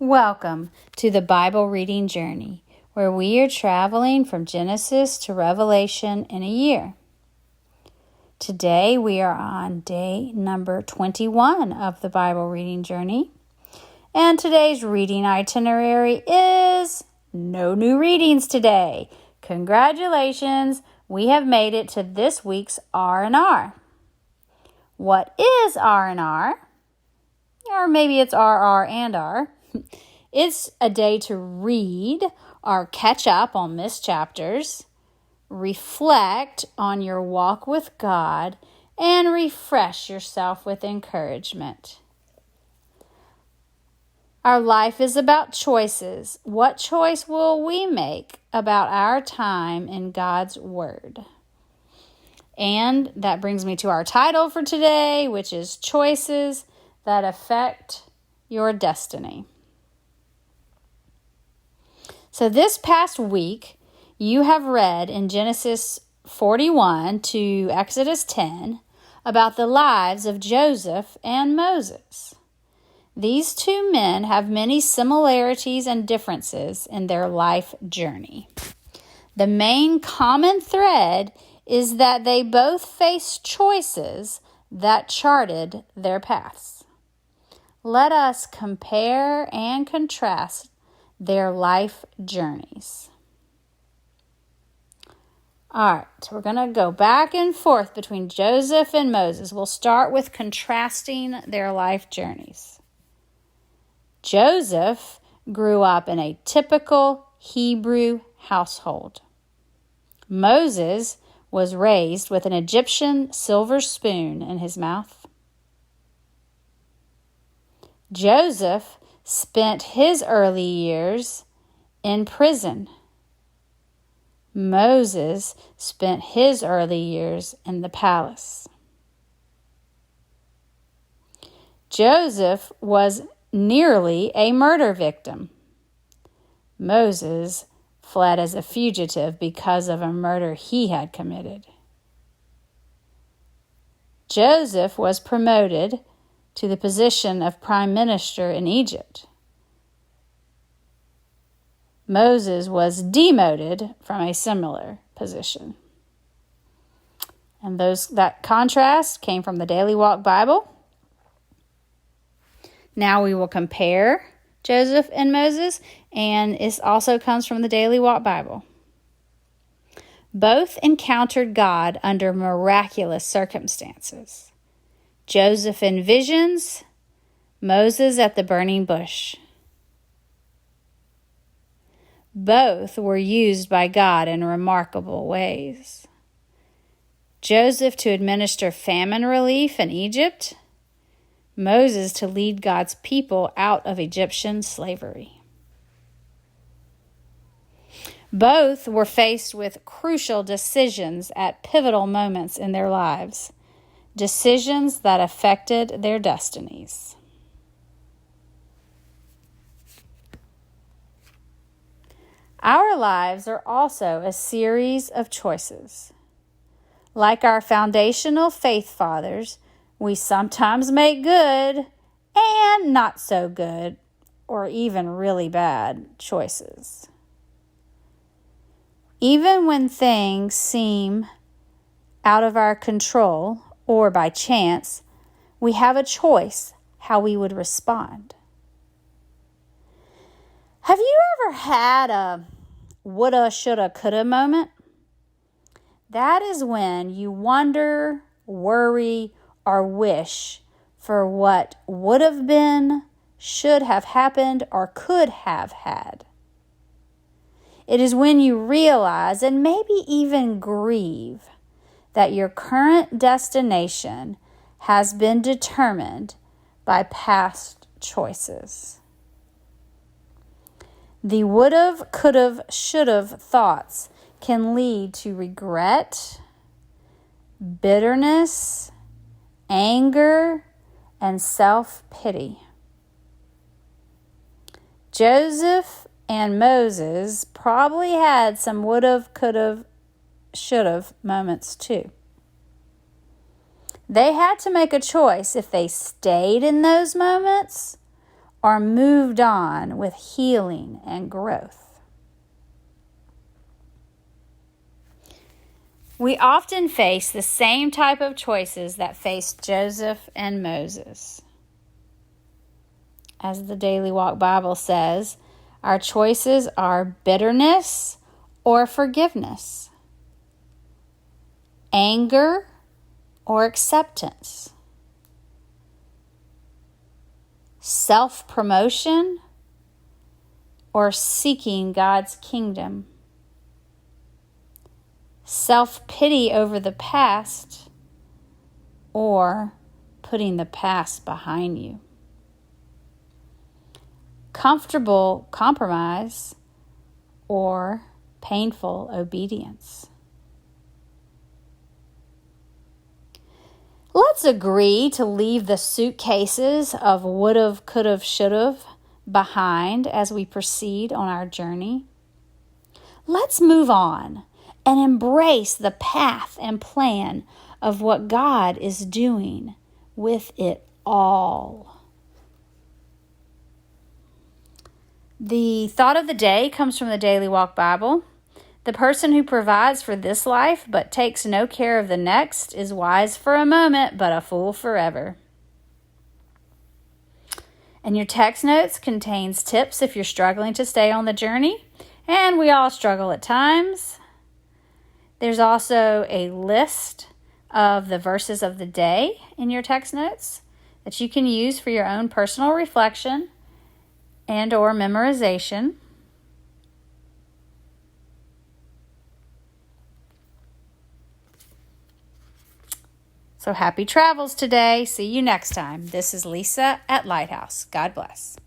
Welcome to the Bible reading journey, where we are traveling from Genesis to Revelation in a year. Today we are on day number 21 of the Bible reading journey, and today's reading itinerary is no new readings today. Congratulations, we have made it to this week's R&R. What is R&R? Or maybe it's RR and R. It's a day to read or catch up on missed chapters, reflect on your walk with God, and refresh yourself with encouragement. Our life is about choices. What choice will we make about our time in God's Word? And that brings me to our title for today, which is Choices That Affect Your Destiny. So this past week, you have read in Genesis 41 to Exodus 10 about the lives of Joseph and Moses. These two men have many similarities and differences in their life journey. The main common thread is that they both faced choices that charted their paths. Let us compare and contrast their life journeys. All right, so we're going to go back and forth between Joseph and Moses. We'll start with contrasting their life journeys. Joseph grew up in a typical Hebrew household. Moses was raised with an Egyptian silver spoon in his mouth. Joseph spent his early years in prison. Moses spent his early years in the palace. Joseph was nearly a murder victim. Moses fled as a fugitive because of a murder he had committed. Joseph was promoted to the position of prime minister in Egypt. Moses was demoted from a similar position. And that contrast came from the Daily Walk Bible. Now we will compare Joseph and Moses, and it also comes from the Daily Walk Bible. Both encountered God under miraculous circumstances. Joseph in visions, Moses at the burning bush. Both were used by God in remarkable ways. Joseph to administer famine relief in Egypt, Moses to lead God's people out of Egyptian slavery. Both were faced with crucial decisions at pivotal moments in their lives. Decisions that affected their destinies. Our lives are also a series of choices. Like our foundational faith fathers, we sometimes make good and not so good, or even really bad choices. Even when things seem out of our control, or by chance, we have a choice how we would respond. Have you ever had a woulda, shoulda, coulda moment? That is when you wonder, worry, or wish for what would have been, should have happened, or could have had. It is when you realize and maybe even grieve that your current destination has been determined by past choices. The would've, could've, should've thoughts can lead to regret, bitterness, anger, and self-pity. Joseph and Moses probably had some would've, could've, should've moments too. They had to make a choice if they stayed in those moments or moved on with healing and growth. We often face the same type of choices that faced Joseph and Moses. As the Daily Walk Bible says, our choices are bitterness or forgiveness, anger or acceptance, self-promotion or seeking God's kingdom, self-pity over the past or putting the past behind you, comfortable compromise or painful obedience. Let's agree to leave the suitcases of would've, could've, should've behind as we proceed on our journey. Let's move on and embrace the path and plan of what God is doing with it all. The thought of the day comes from the Daily Walk Bible. The person who provides for this life but takes no care of the next is wise for a moment but a fool forever. And your text notes contains tips if you're struggling to stay on the journey, and we all struggle at times. There's also a list of the verses of the day in your text notes that you can use for your own personal reflection and or memorization. So happy travels today. See you next time. This is Lisa at Lighthouse. God bless.